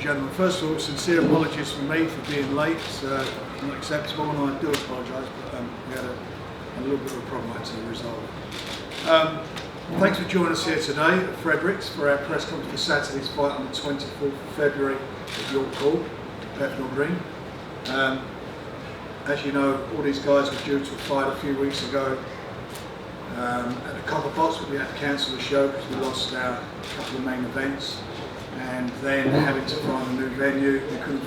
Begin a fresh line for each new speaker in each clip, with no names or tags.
and gentlemen, first of all, sincere apologies from me for being late. It's not acceptable, and I do apologise, but we had a little bit of a problem I had to resolve. Thanks for joining us here today at Fredericks for our press conference for Saturday's fight on the 24th of February at York Hall, Bethnal Green. As you know, all these guys were due to a fight a few weeks ago at the Copper Box, but we had to cancel the show because we lost our couple of main events. And then having to find a new venue, we couldn't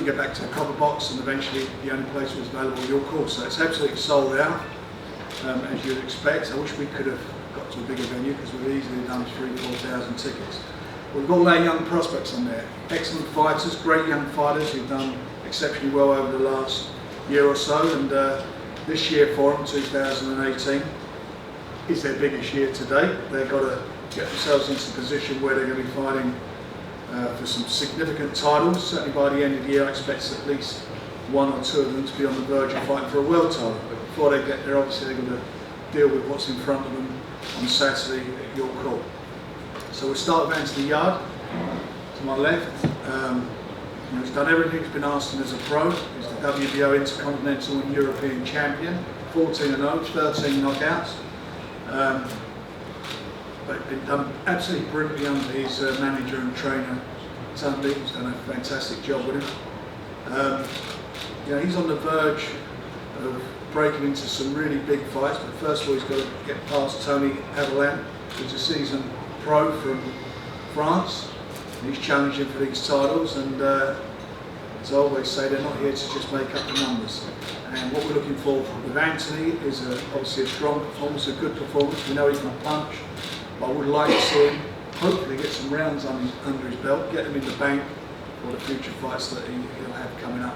get back to the Copper Box, and eventually the only place was available York Hall. So it's absolutely sold out, as you'd expect. I wish we could have got to a bigger venue because we've easily done 3,000–4,000 tickets. We've got all our young prospects on there, excellent fighters, great young fighters who've done exceptionally well over the last year or so, and this year for them, 2018, is their biggest year to date. They've got to get themselves into a position where they're going to be fighting for some significant titles. Certainly by the end of the year I expect at least one or two of them to be on the verge of fighting for a world title. But before they get there, obviously they're going to deal with what's in front of them on Saturday at York Hall. So we'll start with Anthony Yarde, to my left. He's done everything he's been asked as a pro. He's the WBO Intercontinental and European Champion, 14-0, 13 knockouts. But been done absolutely brilliantly under his manager and trainer, Tony. He's done a fantastic job with him. He's on the verge of breaking into some really big fights, but first of all he's got to get past Tony AVERLANT, who's a seasoned pro from France. He's challenging for these titles, and as I always say, they're not here to just make up the numbers. And what we're looking for with Anthony is obviously a strong performance, a good performance. We know he can punch, but I would like to see him hopefully get some rounds under his belt, get him in the bank for the future fights that he'll have coming up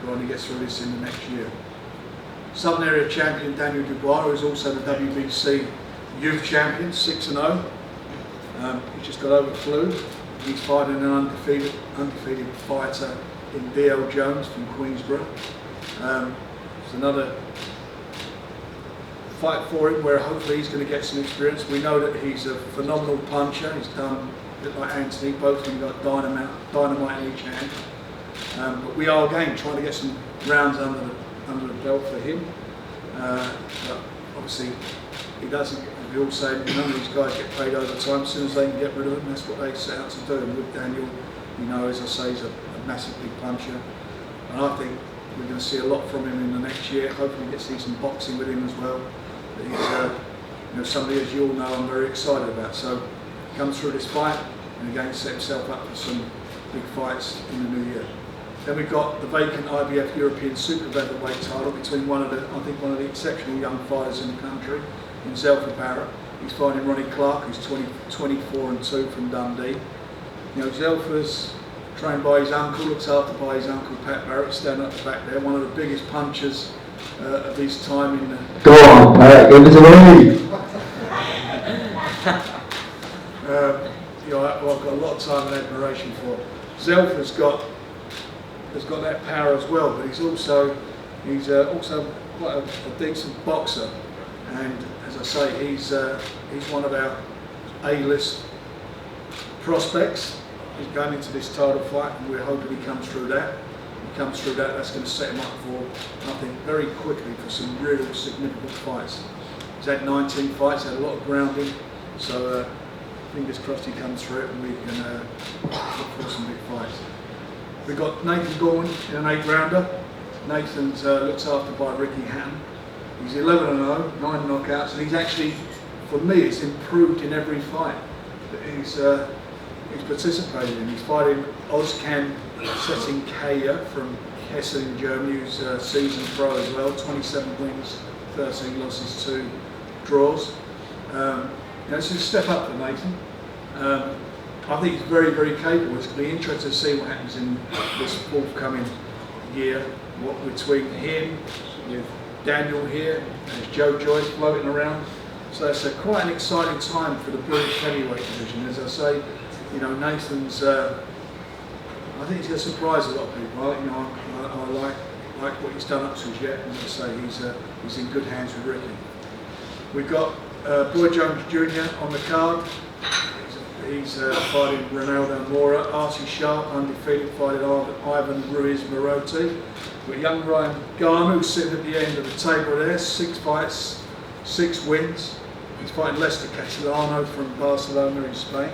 when he gets through this in the next year. Southern Area Champion Daniel DUBOIS, who is also the WBC Youth Champion, 6-0. He's just got over the flu. He's fighting an undefeated fighter in D.L. Jones from Queensborough. It's another fight for him where hopefully he's going to get some experience. We know that he's a phenomenal puncher. He's done a bit like Anthony, both of them got dynamite in each hand. But we are again trying to get some rounds under the belt for him. But obviously he doesn't. We all say none of these guys get paid overtime. As soon as they can get rid of him, that's what they set out to do. And with Daniel, as I say, he's a massive big puncher, and I think we're going to see a lot from him in the next year. Hopefully we get to see some boxing with him as well. He's somebody, as you all know, I'm very excited about. So he comes through this fight and again set himself up for some big fights in the new year. Then we've got the vacant IBF European Super Featherweight title between one of the exceptional young fighters in the country, himself and Barrett. He's fighting Ronnie Clark, who's 24-2 from Dundee. Zelfa's trained by his uncle, looks after by his uncle Pat Barrett, standing up the back there, one of the biggest punchers of his time in the...
Go on, Pat, give us a lead!
I've got a lot of time and admiration for. Zelfa's got that power as well, but he's also quite a decent boxer, and as I say, he's one of our A-list prospects. He's going into this title fight, and we're hoping he comes through that. If he comes through that, that's going to set him up for, I think, very quickly for some real significant fights. He's had 19 fights, had a lot of grounding, so fingers crossed he comes through it and we can look for some big fights. We've got Nathan Gorman in an 8-rounder. Nathan's looked after by Ricky Hatton. He's 11-0, 9 knockouts, and he's actually, for me, it's improved in every fight that he's participated in. He's fighting Ozcan Settinkaya from Hessen in Germany, who's a seasoned pro as well, 27 wins, 13 losses, 2 draws. It's a step up for Nathan. I think he's very, very capable. It's going to be interesting to see what happens in this forthcoming year, what between him, with Daniel here, there's Joe Joyce floating around. So it's quite an exciting time for the British heavyweight division. As I say, Nathan's, I think he's going to surprise a lot of people. I like what he's done up to yet, and as I say, he's in good hands with Ricky. We've got Boy Jones Jr. on the card. he's fighting Ronaldo Mora. Archie Sharp, undefeated, fighting Ivan Ruiz Marotti. With young Ryan Garner, who's sitting at the end of the table there, 6 fights, 6 wins. He's fighting Lester Castellano from Barcelona in Spain.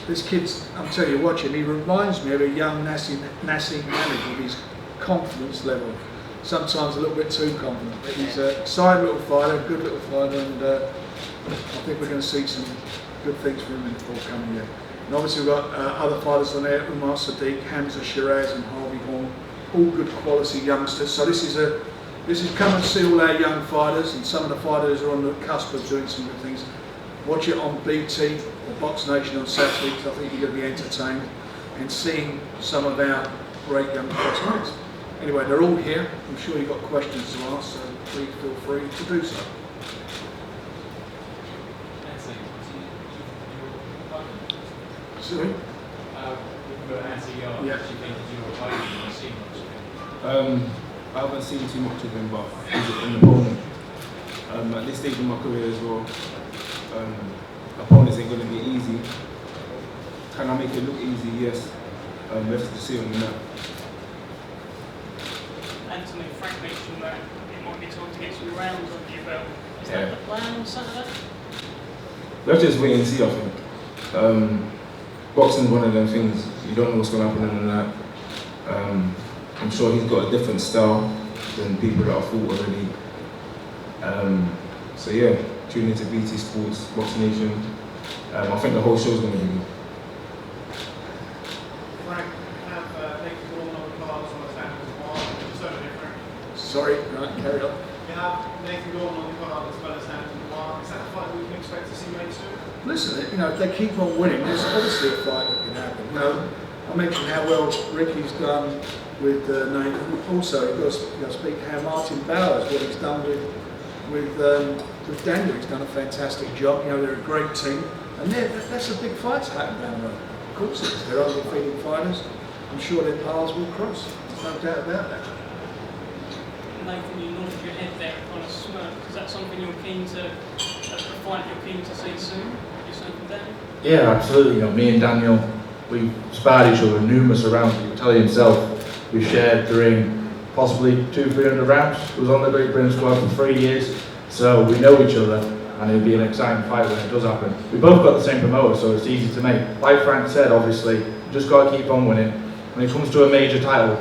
This kid's, I'm telling you, watch him, he reminds me of a young Nassim Hamid with his confidence level. Sometimes a little bit too confident, but he's an exciting little fighter, a good little fighter, and I think we're going to see some good things from him in the forthcoming year. And obviously we've got other fighters on there, Umar Sadiq, Hamza Shiraz and Harvey Horn, all good quality youngsters. So this is come and see all our young fighters, and some of the fighters are on the cusp of doing some good things. Watch it on BT or BoxNation on Saturday, because I think you're going to be entertained and seeing some of our great young prospects. Anyway, they're all here. I'm sure you've got questions to ask, so please feel free to do so. Sorry? Yeah.
I haven't seen too much of him, but he's an opponent. At this stage in my career as well, opponents ain't going to be easy. Can I make it look easy? Yes. Let's just see on the map.
Anthony, Frank mentioned that it might be time to get some rounds under your belt. Is that the plan on Saturday?
Let's just wait and see, I think. Boxing's one of them things, you don't know what's going to happen in the night. I'm sure he's got a different style than people that have fought already. So yeah, tune into BT Sports, BoxNation. I think the whole show's going to be good.
Frank, have Nathan Gorman on the cards on the stand as well, just so different.
Sorry, right, carry on.
You have Nathan Gorman on the card as well as Hampton Noir. Is that a fight we can expect to see made soon?
Listen, you know, if they keep on winning, there's obviously a fight that can happen. You know, I mentioned how well Ricky's done with Nathan. Also, you've got to speak how Martin Bowers, what he's done with Daniel. He's done a fantastic job. You know, they're a great team, and that's a big fight to happen down the road. Of course it is. They're undefeated fighters. I'm sure their paths will cross. There's no doubt about that.
Nathan, you nodded your head there, kind of smirk. Is that something you're keen to, a fight you're keen to see soon? Yourself and Daniel?
Yeah, absolutely. You know, me and Daniel, we've sparred each other numerous rounds. You can tell you himself, we've shared the ring possibly 200-300 rounds. He was on the Great Britain squad for 3 years, so we know each other, and it'll be an exciting fight when it does happen. We both got the same promoter, so it's easy to make. Like Frank said, obviously, you just got to keep on winning. When it comes to a major title,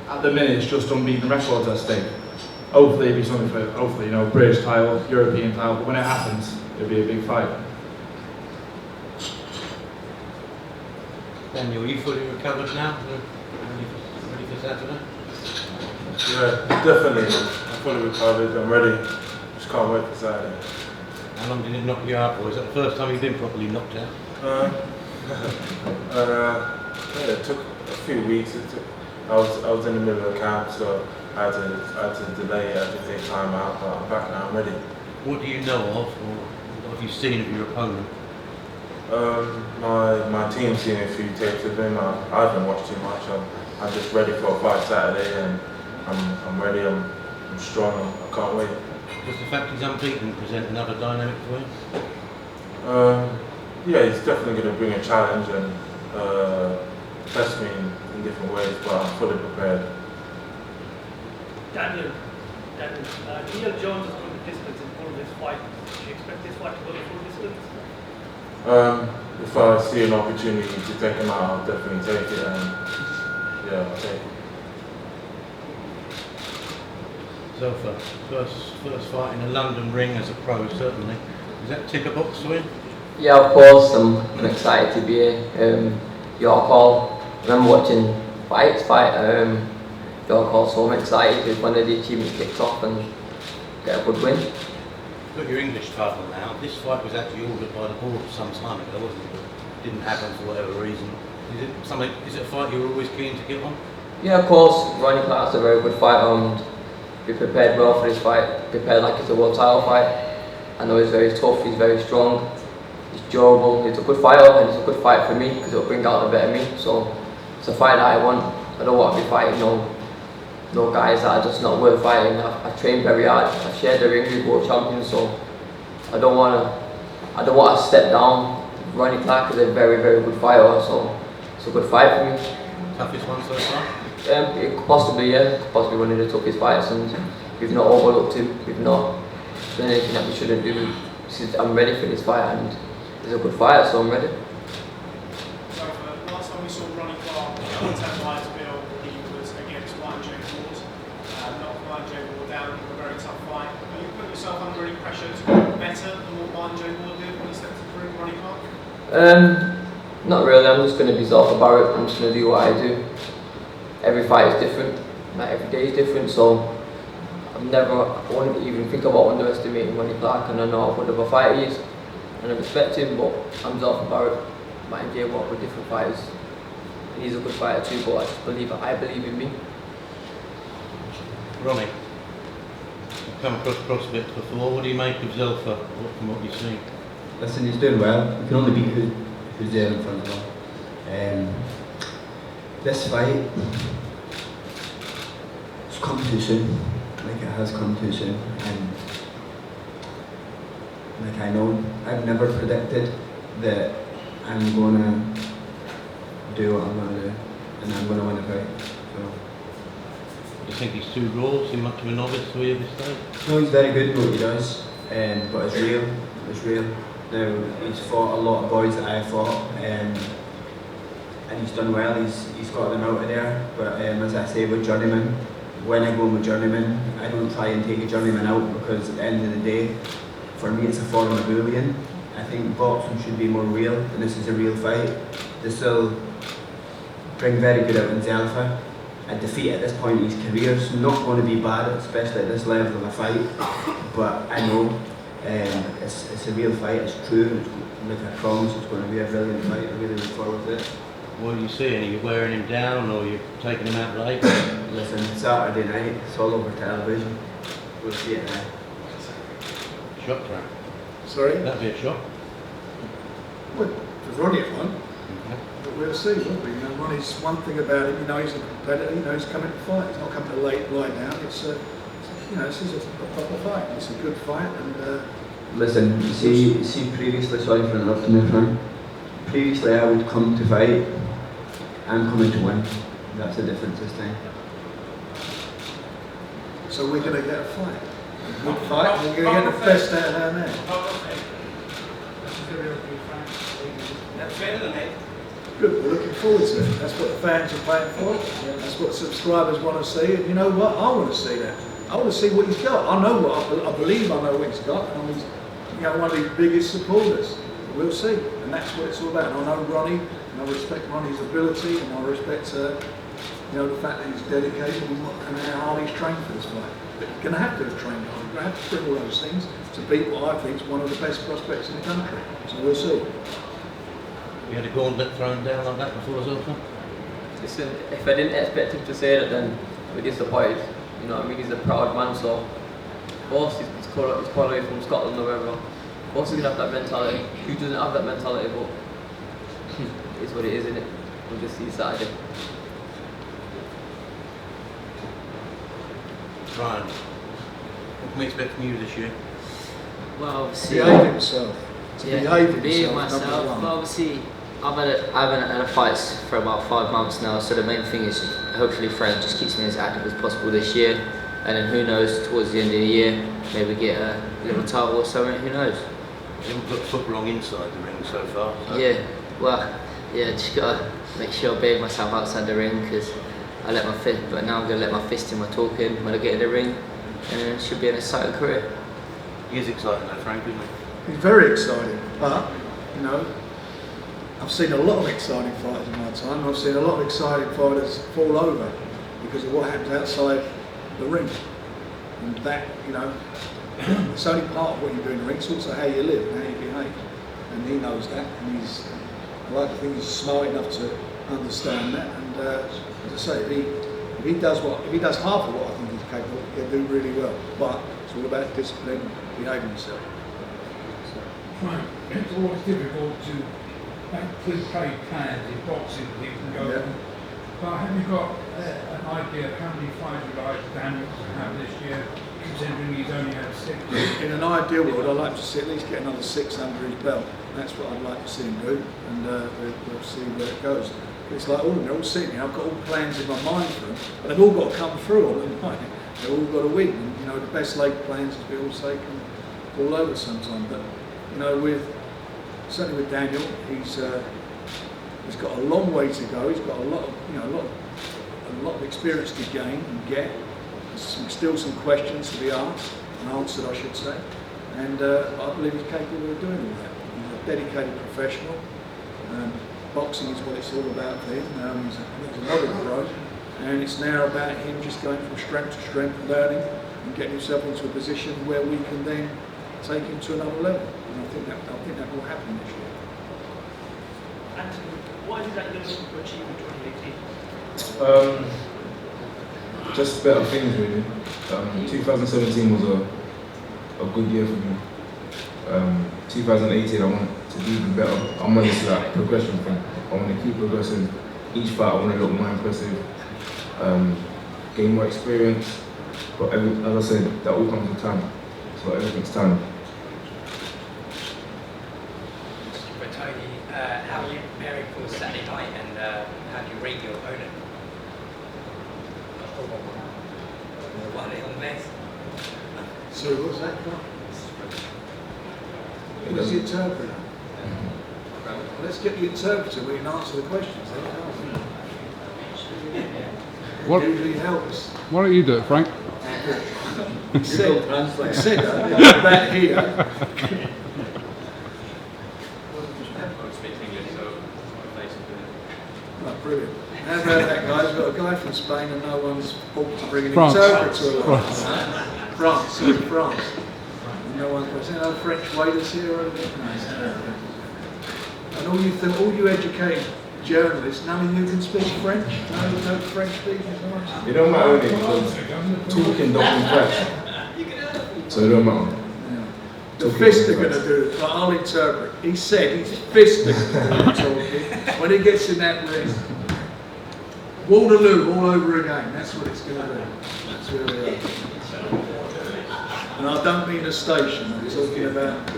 at the minute it's just unbeaten records at stake. Hopefully it'll be something for, hopefully, you know, British title, European title, but when it happens, it'll be a big fight.
Daniel, are you fully recovered now? Ready for Saturday?
Yeah, definitely. I'm fully recovered. I'm ready. Just can't wait for Saturday.
How long did it knock you out for? Is that the first time you've been properly knocked out?
Yeah, it took a few weeks. I was in the middle of camp, so I had to delay it. I had to take time out, but I'm back now. I'm ready.
What do you know of, or what have you seen of your opponent?
My team's seen a few tapes of him. I haven't watched too much. I'm just ready for a fight Saturday, and I'm ready. I'm strong. I can't wait.
Does the fact he's unbeaten present another dynamic for him?
Yeah, he's definitely going to bring a challenge and test me in different ways, but I'm fully prepared.
Daniel, Neil Jones has gone the distance in all of this fight. Do you expect this fight to go the full distance?
If I see an opportunity to take him out, I'll definitely take it, and yeah, I'll take it.
So first fight in a London ring as a pro, certainly. Is that tick a box for you?
Yeah, of course, I'm excited to be here. York Hall, I remember watching fight, York Hall, so I'm excited with one of the achievements kicked off and get a good win.
You've got your English title now. This fight was actually ordered by the board some time ago, wasn't it? But didn't happen for whatever reason. Is it a fight you're always keen to get on?
Yeah, of course, Ronnie Clark's a very good fighter and we prepared well for this fight, prepared like it's a world title fight. I know he's very tough, he's very strong, he's durable, he's a good fighter and it's a good fight for me because it'll bring out the better me. So it's a fight that I want. I don't want to be fighting no guys that are just not worth fighting. I've trained very hard, I've shared the ring with world champions, so I don't want to step down Ronnie Clark is a very, very good fighter, so it's a good fight for me.
Toughest one so far?
It could possibly, yeah, could possibly one of the toughest fights, and we've not overlooked him, we've not done anything that we shouldn't do. I'm ready for this fight, and he's a good fighter, so I'm ready.
So, last time we saw Ronnie Clark on 10 lights bill, he was against YJ Ward. Knocked YJ Ward down in a very tough fight. Are you putting yourself under any pressure to do better than what YJ Ward did when he stepped through Ronnie Clark?
Not really, I'm just going to be Zelfa Barrett, I'm just going to do what I do. Every fight is different, like every day is different, so I wouldn't even think about underestimating Ronnie Clark, and I know how good of a fighter he is, and I respect him, but I'm Zelfa Barrett. Might enjoy work with different fighters. And he's a good fighter too, but I believe in me.
Ronnie, you've come across prospects before. What do you make of Zelfa from what you've seen?
Listen, he's doing well. You can only beat who's there in front of him. This fight, it's come too soon. Like it has come too soon. And like I know, I've never predicted that I'm gonna do what I'm gonna do, and I'm gonna win a fight. So.
Do you think he's too raw, too much of a novice for you at this stage?
No, he's very good at what he does, but it's real. It's real. Now, he's fought a lot of boys that I fought, and he's done well. He's got them out of there. But as I say with journeyman, when I go with journeyman, I don't try and take a journeyman out, because at the end of the day, for me it's a form of bullying. I think boxing should be more real, and this is a real fight. They still bring very good out in Zelfa. A defeat at this point in his career is not going to be bad, especially at this level of a fight. But I know it's a real fight, it's true. Like I promise, it's going to be a brilliant fight. I really look forward to it.
What are you seeing? Are you wearing him down, or are you taking him out late?
Listen, Saturday night, it's all over television. We'll see it now.
Shock track.
Sorry?
That'd be a shock.
Well, if Ronnie had won, but we'll see, won't we? You know, Ronnie's one thing about him, you know, he's a competitor, you know, he's coming to fight. He's not coming to lie down. It's you know, this is a proper fight. It's a good fight, and
listen, see previously, sorry for interrupting you, Frank. Previously I would come to fight, I'm coming to win. That's the difference this time.
so we're going to get a fight. A good fight, we're going to get the best out of our man.
That's better than it.
Good, we're looking forward to it. That's what the fans are paying for. That's what subscribers want to see. And you know what? I want to see that. I want to see what he's got. I know what I believe I know what he's got, and I'm his, you know, one of his biggest supporters. We'll see, and that's what it's all about. And I know Ronnie, and I respect Ronnie's ability, and I respect you know, the fact that he's dedicated and how hard he's trained for this fight. But you're going to have to have trained hard. You're going to have to bring all those things to beat what I think is one of the best prospects in the country. So we'll see.
You had a gauntlet thrown down like that before Zelfa?
Listen, if I didn't expect him to say that, then we're disappointed. You know what I mean? He's a proud man, so of course he's called away from Scotland or wherever. Of course he's going to have that mentality. Who doesn't have that mentality? But it's what it is, isn't it? We'll just see Saturday.
Ryan, what can we expect from you this year?
Well, obviously,
Behave himself. To
yeah,
behave
be
himself.
myself.
number
But
one.
obviously, I haven't had a fights for about 5 months now. So the main thing is hopefully Frank just keeps me as active as possible this year, and then who knows, towards the end of the year, maybe get a little title or something. Who knows?
You haven't put foot wrong inside the ring so far. So.
Yeah. Well, yeah. Just gotta make sure I behave myself outside the ring, because I let my fist. But now I'm gonna let my fist in my talking when I get in the ring, and it should be an exciting career.
He is exciting though, Frank, isn't he?
He's very exciting, but, you know, I've seen a lot of exciting fighters in my time. I've seen a lot of exciting fighters fall over because of what happens outside the ring. And that, you know, it's only part of what you do in the ring. It's also how you live and how you behave. And he knows that, and he's, I like to think he's smart enough to understand that. And as I say, if he does half of what I think he's capable, he'll do really well. But it's all about discipline, behaving himself.
Right. It's always difficult to make pre-paid plans in boxing that you can go
Yeah.
on. But have you got an idea of how many fights you'd like Daniel to have this year? considering he's only had 6.
In an ideal world, I'd like to see at least get another 6 under his belt. That's what I'd like to see him do, and we'll see where it goes. It's like all of them, they're all sitting here. I've got all plans in my mind for them, but they've all got to come through on them. Right? They've all got to win. And, you know, the best laid plans, as we all say, can fall over sometime. But you know, certainly with Daniel, he's got a long way to go. He's got a lot of experience to gain and get. Still some questions to be asked and answered, I should say. And I believe he's capable of doing all that. He's a dedicated professional. Boxing is what it's all about for him. He's a lot of growth, and it's now about him just going from strength to strength, learning and getting himself into a position where we can then take him to another level. And I think that will happen this year.
Anthony, what is it that you're looking to achieve in 2018?
Just better things, really. 2017 was a good year for me. 2018, I want to do even better. I'm on this like progression thing. I want to keep progressing. Each fight, I want to look more impressive, gain more experience. But as I said, that all comes with time. So everything's time.
But Tony, how are you preparing for Saturday night, and how do you rate your opponent? One on best.
So what's that? Who's the interpreter? Let's get the interpreter. We can answer the questions.
What?
Usually helps.
Why don't you do it, Frank?
He said back here. Right, brilliant. How about that, guys? We've got a guy from Spain and no one's thought to bring an interpreter along. France. No one was there no French waiters here or anything? No. And all you educated journalists, none of you can speak French? No French speakers?
It don't matter really, because talking don't clash. So it don't matter.
Yeah. The fists are going to do it, but I'll interpret. He said his fists are going to do the talking. When he gets in that ring, Waterloo all over again. That's what it's going to do. That's where we are. And I don't mean a station, I'm talking about.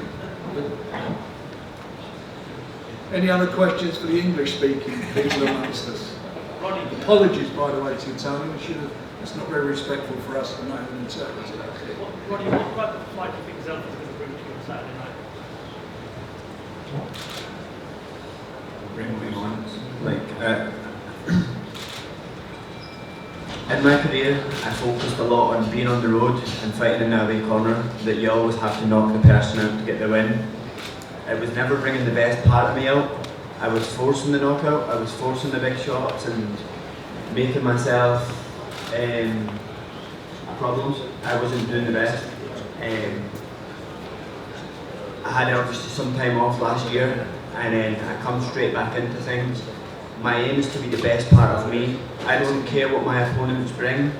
Any other questions for the English-speaking people amongst us? Apologies, by the way, to you, Tony. It's not very respectful for us to not have an interpreter.
Ronnie, what about the fight do you think Zelfa's going to bring to you on Saturday night?
In my career, I focused a lot on being on the road and fighting in the away corner, that you always have to knock the person out to get the win. It was never bringing the best part of me out. I was forcing the knockout, I was forcing the big shots and making myself problems. I wasn't doing the best. I had obviously some time off last year, and then I come straight back into things. My aim is to be the best part of me. I don't care what my opponents bring.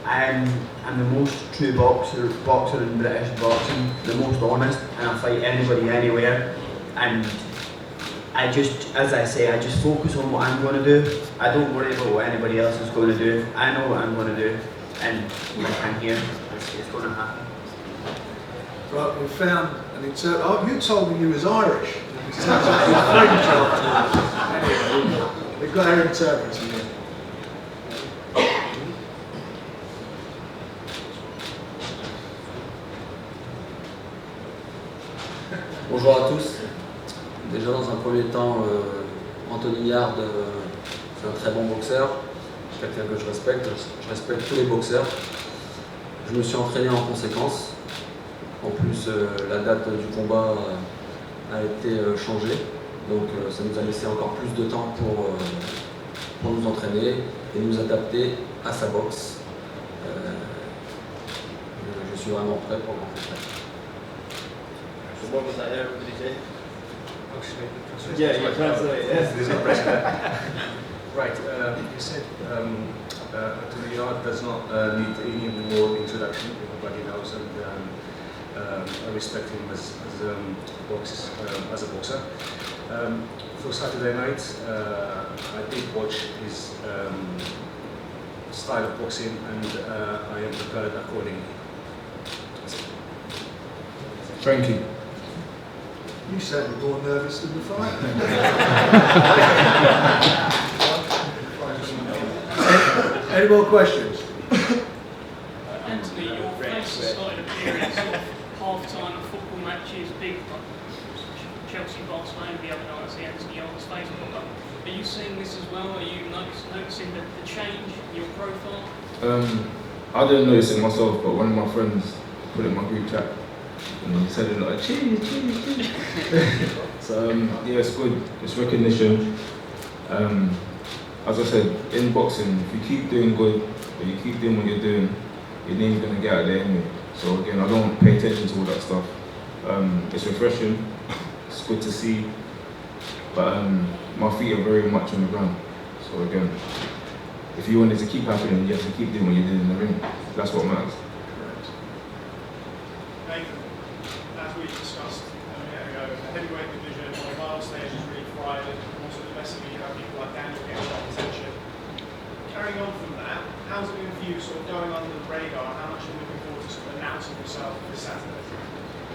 I'm the most true boxer in British boxing, the most honest, and I'll fight anybody anywhere. And I just, as I say, I just focus on what I'm going to do. I don't worry about what anybody else is going to do. I know what I'm going to do, and like I'm here, it's going to happen.
Right, we found an interpreter. Oh, you told me you was Irish. It turns out you're French afterwards. Anyway, we've got our interpreter here.
Bonjour à tous. Déjà dans un premier temps, Anthony Yarde, c'est un très bon boxeur, quelqu'un que je respecte tous les boxeurs. Je me suis entraîné en conséquence. En plus, la date du combat a été changée, donc ça nous a laissé encore plus de temps pour nous entraîner et nous adapter à sa boxe. Je suis vraiment prêt pour l'entretien.
What was that there? What did he say?
Yeah, you translate.
Yes.
Right. You said Anthony Yarde does not need any more introduction. Everybody knows, and I respect him as a boxer. For Saturday night, I did watch his style of boxing, and I am prepared accordingly.
Thank you.
You sounded more nervous than the fight. Any more questions?
Anthony, your face has started appearing sort of half-time of football matches, big Chelsea Barcelona the other night. I see Anthony Yarde's face pop up. Are you seeing this as well? Are you noticing the change in your profile?
I didn't notice it myself, but one of my friends put it in my group chat and he said it like, cheese. So yeah, it's good. It's recognition. As I said, in boxing, if you keep doing good, or you keep doing what you're doing, your name's gonna get out there anyway. So again, I don't pay attention to all that stuff. It's refreshing. It's good to see. But my feet are very much on the ground. So again, if you want it to keep happening, you have to keep doing what you did in the ring. That's what matters.
Nathan, as we discussed a minute ago, the heavyweight division on the final stage is really thriving. Also domestically, you have people like Daniel getting a lot of attention. Carrying on from that, how's it been for you sort of going under the radar? How much are you looking forward to sort of announcing yourself this Saturday?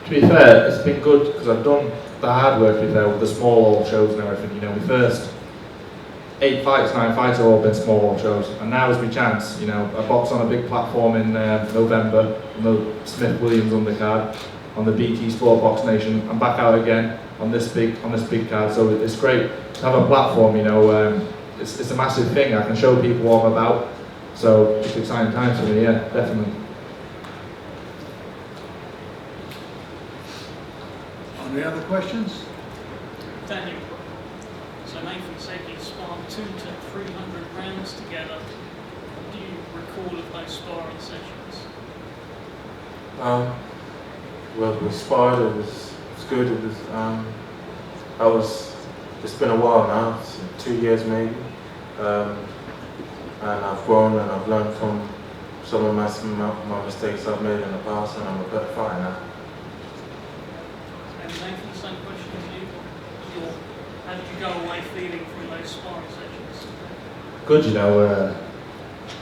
To be fair, it's been good because I've done the hard work with the small shows and everything. You know, my first 9 fights have all been small shows, and now is my chance. You know, I box on a big platform in November on the Smith Williams undercard on the BT Sport BoxNation. I'm back out again on this big card, so it's great to have a platform. You know, it's a massive thing. I can show people what I'm about, so it's exciting times for me. Yeah, definitely.
Any other questions?
Daniel, so Nathan said you sparred 200 to 300 rounds together. Do you recall of those sparring sessions?
Well, we sparred. It was good. It was. It's been a while now. It's 2 years maybe. And I've grown and I've learned from some of my mistakes I've made in the past, and I'm a better fighter now.
And Nathan, the same question to you. How did you go away feeling from those sparring sessions?
Good, you know.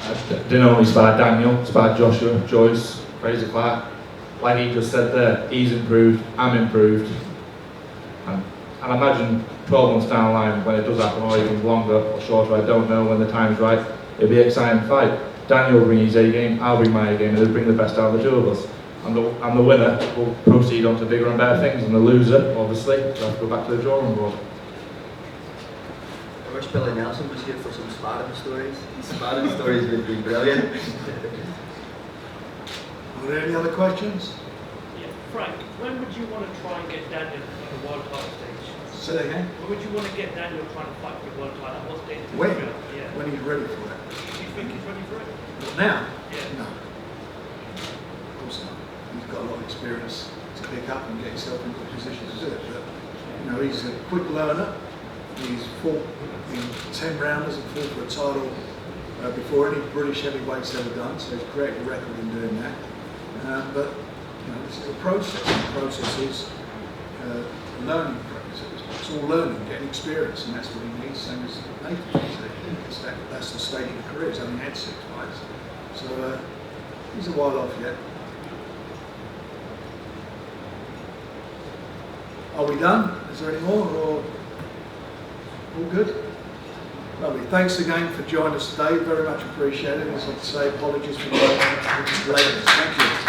I didn't only spar Daniel, sparred Joshua, Joyce, Fraser Clark. Like he just said there, he's improved, I'm improved. And I imagine 12 months down the line, when it does happen, or even longer or shorter, I don't know, when the time's right, it'll be an exciting fight. Daniel will bring his A game, I'll bring my A game, and they'll bring the best out of the two of us. And the winner will proceed on to bigger and better things, and the loser, obviously, will have to go back to the drawing board.
I wish Billy Nelson was here for some sparring stories. His sparring stories would be brilliant.
Are there any other questions?
Yeah. Frank, when would you want to try and get Daniel on the world title stage?
Say that again?
When would you want to get Daniel trying to fight for the world title? What stage?
When?
Yeah.
When he's ready for it.
Do you think he's ready for it?
Now?
Yeah.
No. Of course not. He's got a lot of experience to pick up and get himself in a good position to do it. But, you know, he's a quick learner. He's fought in 10 rounders and fought for a title before any British heavyweight's ever done, so he's created a record in doing that. But you know, this is a process. The process is a learning process. It's all learning, getting experience, and that's what he needs. Same as Nathan. That's the stage of the career. He's only had 6 fights, so he's a while off yet. Are we done? Is there any more, or all good? Lovely. Thanks again for joining us today. Very much appreciated. As I say, apologies for the lateness. Thank you.